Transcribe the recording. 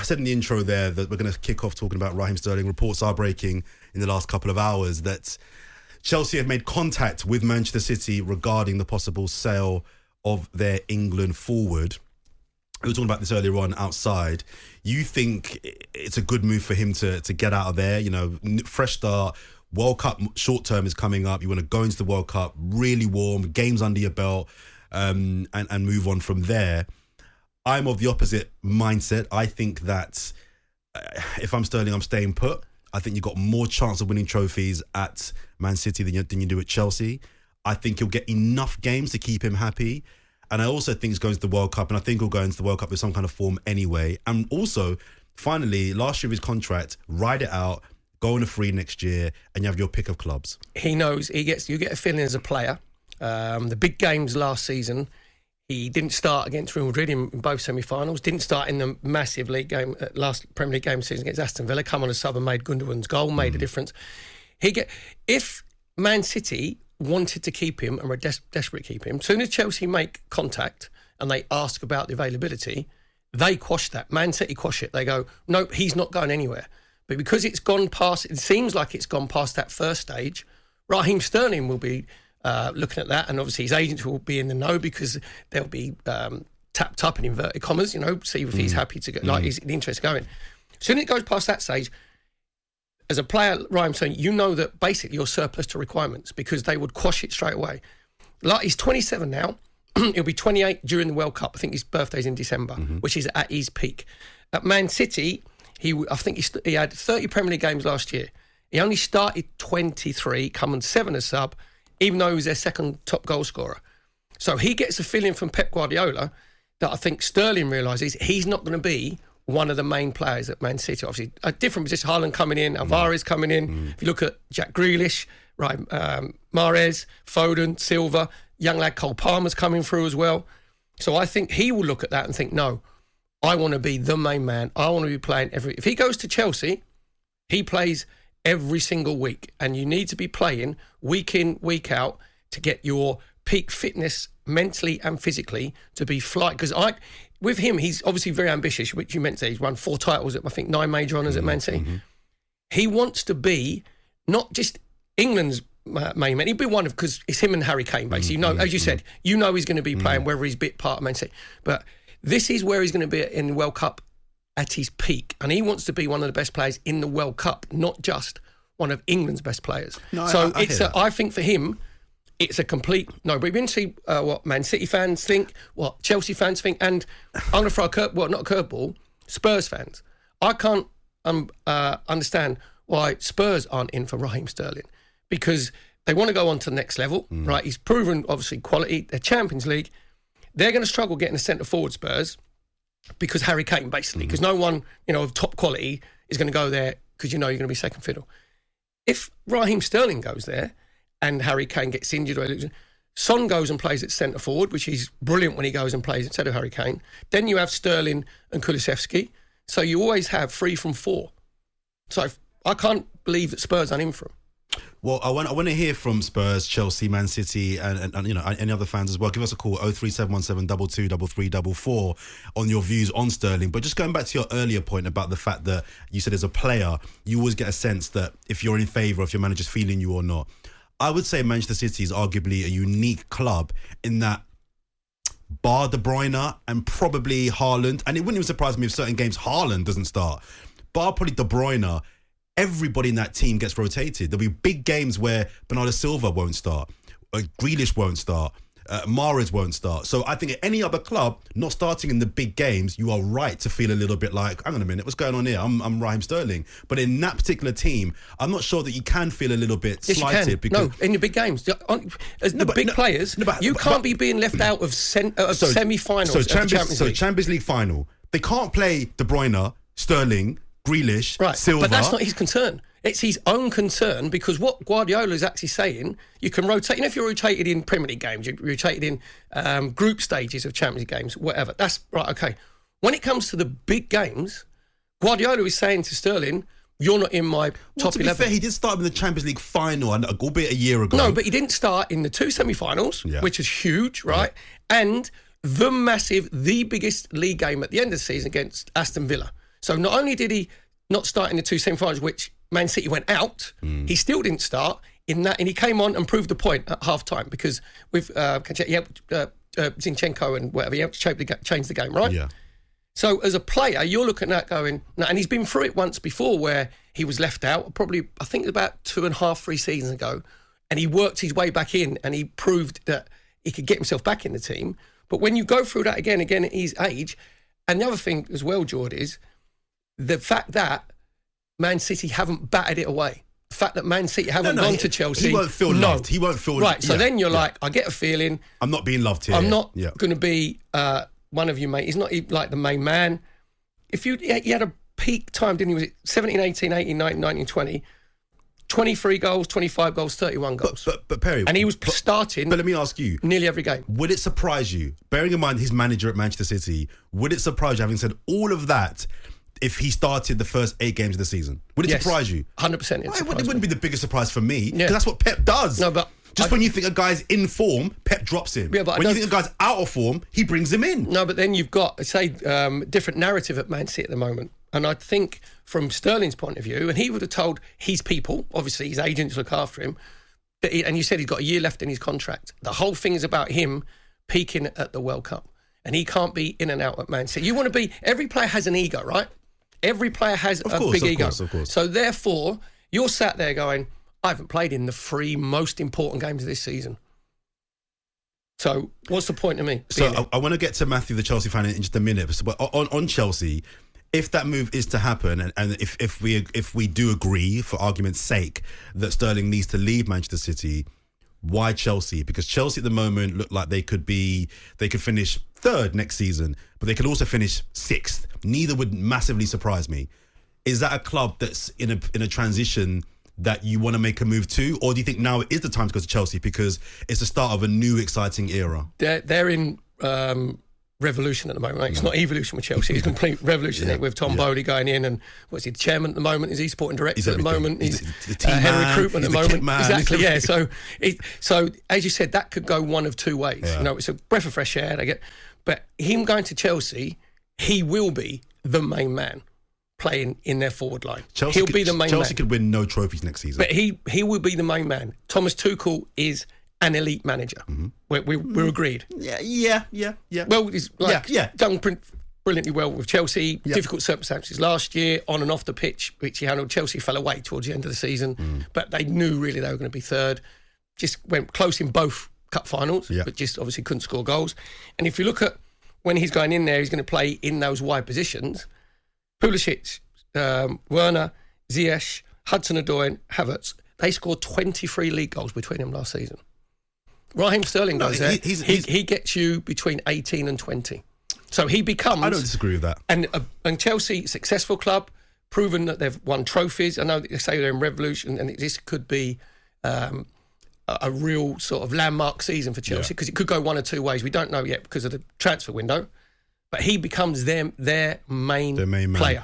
said in the intro there that we're going to kick off talking about Raheem Sterling. Reports are breaking in the last couple of hours that Chelsea have made contact with Manchester City regarding the possible sale of their England forward. We were talking about this earlier on outside. You think it's a good move for him to get out of there? You know, fresh start, World Cup short term is coming up. You want to go into the World Cup really warm, games under your belt, and move on from there. I'm of the opposite mindset. I think that if I'm Sterling, I'm staying put. I think you've got more chance of winning trophies at Man City than you do at Chelsea. I think he'll get enough games to keep him happy. And I also think he's going to the World Cup, and I think he'll go into the World Cup with some kind of form anyway. And also, finally, last year of his contract, ride it out, go on a free next year, and you have your pick of clubs. He knows, you get a feeling as a player. The big games last season, he didn't start against Real Madrid in both semi-finals, didn't start in the massive league game, last Premier League game season against Aston Villa, come on a sub and made Gundogan's goal, made a difference. If Man City wanted to keep him and were desperate to keep him, as soon as Chelsea make contact and they ask about the availability, they quash that. Man City quash it. They go, no, he's not going anywhere. But because it seems like it's gone past that first stage, Raheem Sterling will be looking at that, and obviously his agents will be in the know because they'll be tapped up in inverted commas, see if he's happy to go, like he's the interest going. As soon as it goes past that stage, as a player, Raheem Sterling, you know that basically you're surplus to requirements because they would quash it straight away. Like, he's 27 now. He'll be 28 during the World Cup. I think his birthday's in December, which is at his peak. At Man City, I think he had 30 Premier League games last year. He only started 23, coming 7 as sub, even though he was their second top goal scorer. So he gets a feeling from Pep Guardiola that I think Sterling realises he's not going to be one of the main players at Man City. Obviously, a different position. Haaland coming in, Alvarez coming in. If you look at Jack Grealish, right, Mahrez, Foden, Silva, young lad Cole Palmer's coming through as well. So I think he will look at that and think, no, I want to be the main man. I want to be playing If he goes to Chelsea, he plays every single week, and you need to be playing week in, week out to get your peak fitness mentally and physically to be flight. Because with him, he's obviously very ambitious, which you meant to say. He's won 4 titles at, I think, 9 major honours at Man City. He wants to be not just England's main man. He'd be one of, because it's him and Harry Kane, basically. As you said, he's going to be playing, whether he's bit part of Man City. But this is where he's going to be in the World Cup at his peak. And he wants to be one of the best players in the World Cup, not just one of England's best players. No, so I think for him, it's a complete no. But we've been to see what Man City fans think, what Chelsea fans think, and I'm going to throw not a curveball, Spurs fans. I can't understand why Spurs aren't in for Raheem Sterling, because they want to go on to the next level, right? He's proven, obviously, quality. They're Champions League. They're going to struggle getting a centre-forward, Spurs, because Harry Kane, basically, because no one, of top quality is going to go there because you're going to be second fiddle. If Raheem Sterling goes there and Harry Kane gets injured or Son goes and plays at centre-forward, which is brilliant when he goes and plays instead of Harry Kane, then you have Sterling and Kulusevski. So you always have 3 from 4. So I can't believe that Spurs aren't in for him. Well, I want to hear from Spurs, Chelsea, Man City, and any other fans as well. Give us a call, 03717 223344 on your views on Sterling. But just going back to your earlier point about the fact that you said as a player, you always get a sense that if you're in favour, if your manager's feeling you or not. I would say Manchester City is arguably a unique club in that, bar De Bruyne and probably Haaland, and it wouldn't even surprise me if certain games Haaland doesn't start, bar probably De Bruyne, everybody in that team gets rotated. There'll be big games where Bernardo Silva won't start, Grealish won't start, Mahrez won't start. So I think at any other club not starting in the big games, you are right to feel a little bit like, hang on a minute, what's going on here? I'm Raheem Sterling. But in that particular team, I'm not sure that you can feel a little bit slighted. Because in the big games, as the big players, you can't be being left out of semi-finals. So Champions League final, they can't play De Bruyne, Sterling, Grealish, right. Silva. But that's not his concern. It's his own concern, because what Guardiola is actually saying, you can rotate. If you're rotated in Premier League games, you're rotated in group stages of Champions League games, whatever. That's right, okay. When it comes to the big games, Guardiola is saying to Sterling, you're not in my top 11. To be fair, he did start in the Champions League final, albeit a year ago. No, but he didn't start in the 2 semi-finals, which is huge, right? Yeah. And the biggest league game at the end of the season against Aston Villa. So not only did he not start in the two semi-finals, which Man City went out, he still didn't start in that, and he came on and proved the point at half-time because with Zinchenko and whatever, he helped change the game, right? Yeah. So as a player, you're looking at that going, no, and he's been through it once before where he was left out, probably, I think about 2.5, 3 seasons ago, and he worked his way back in and he proved that he could get himself back in the team. But when you go through that again at his age, and the other thing as well, George, is the fact that Man City haven't batted it away. The fact that Man City haven't gone to Chelsea. He won't feel loved. He won't feel... Right, so then you're like, I get a feeling... I'm not being loved here. I'm not going to be one of you, mate. He's not like the main man. If you... He had a peak time, didn't he? Was it 17, 18, 18, 19, 19, 20... 23 goals, 25 goals, 31 goals. But Perry... And he was starting... But let me ask you... Nearly every game. Would it surprise you, bearing in mind his manager at Manchester City, would it surprise you, having said all of that, if he started the first 8 games of the season? Would it surprise you? 100%. It wouldn't be the biggest surprise for me, because Yeah. that's what Pep does. No, but... Just when you think a guy's in form, Pep drops him. Yeah, but when you think a guy's out of form, he brings him in. No, but then you've got, say, different narrative at Man City at the moment. And I think from Sterling's point of view, and he would have told his people, obviously his agents look after him, and you said he's got a year left in his contract. The whole thing is about him peaking at the World Cup. And he can't be in and out at Man City. You want to be, every player has an ego, right? Every player has a big ego. Of course. So therefore, you're sat there going, I haven't played in the 3 most important games of this season. So what's the point of me? So I want to get to Matthew, the Chelsea fan, in just a minute. But on Chelsea, if that move is to happen, and if we do agree, for argument's sake, that Sterling needs to leave Manchester City, why Chelsea? Because Chelsea at the moment look like they could finish 3rd next season, but they could also finish 6th. Neither would massively surprise me. Is that a club that's in a transition that you want to make a move to, or do you think now is the time to go to Chelsea because it's the start of a new exciting era? They're in revolution at the moment. Right? It's not evolution with Chelsea; it's complete revolution with Tom Bowley going in, and what's he, the chairman at the moment? Is he sporting director at the moment? He's the team head of man, recruitment at the moment. Man. Exactly, yeah. So as you said, that could go one of 2 ways. Yeah. You know, it's a breath of fresh air. But him going to Chelsea, he will be the main man playing in their forward line. He'll be the main man. Chelsea could win no trophies next season. But he will be the main man. Thomas Tuchel is an elite manager. Mm-hmm. We're agreed. Yeah. Well, he's done brilliantly well with Chelsea. Yeah. Difficult circumstances last year, on and off the pitch, which he handled. Chelsea fell away towards the end of the season, but they knew really they were going to be 3rd. Just went close in both cup finals, but just obviously couldn't score goals. And if you look at when he's going in there, he's going to play in those wide positions. Pulisic, Werner, Ziyech, Hudson-Odoi, Havertz, they scored 23 league goals between them last season. Raheem Sterling goes there. He gets you between 18 and 20. So he becomes... I don't disagree with that. And Chelsea, successful club, proven that they've won trophies. I know that they say they're in revolution, and this could be a real sort of landmark season for Chelsea because it could go one or 2 ways. We don't know yet because of the transfer window. But he becomes their main player.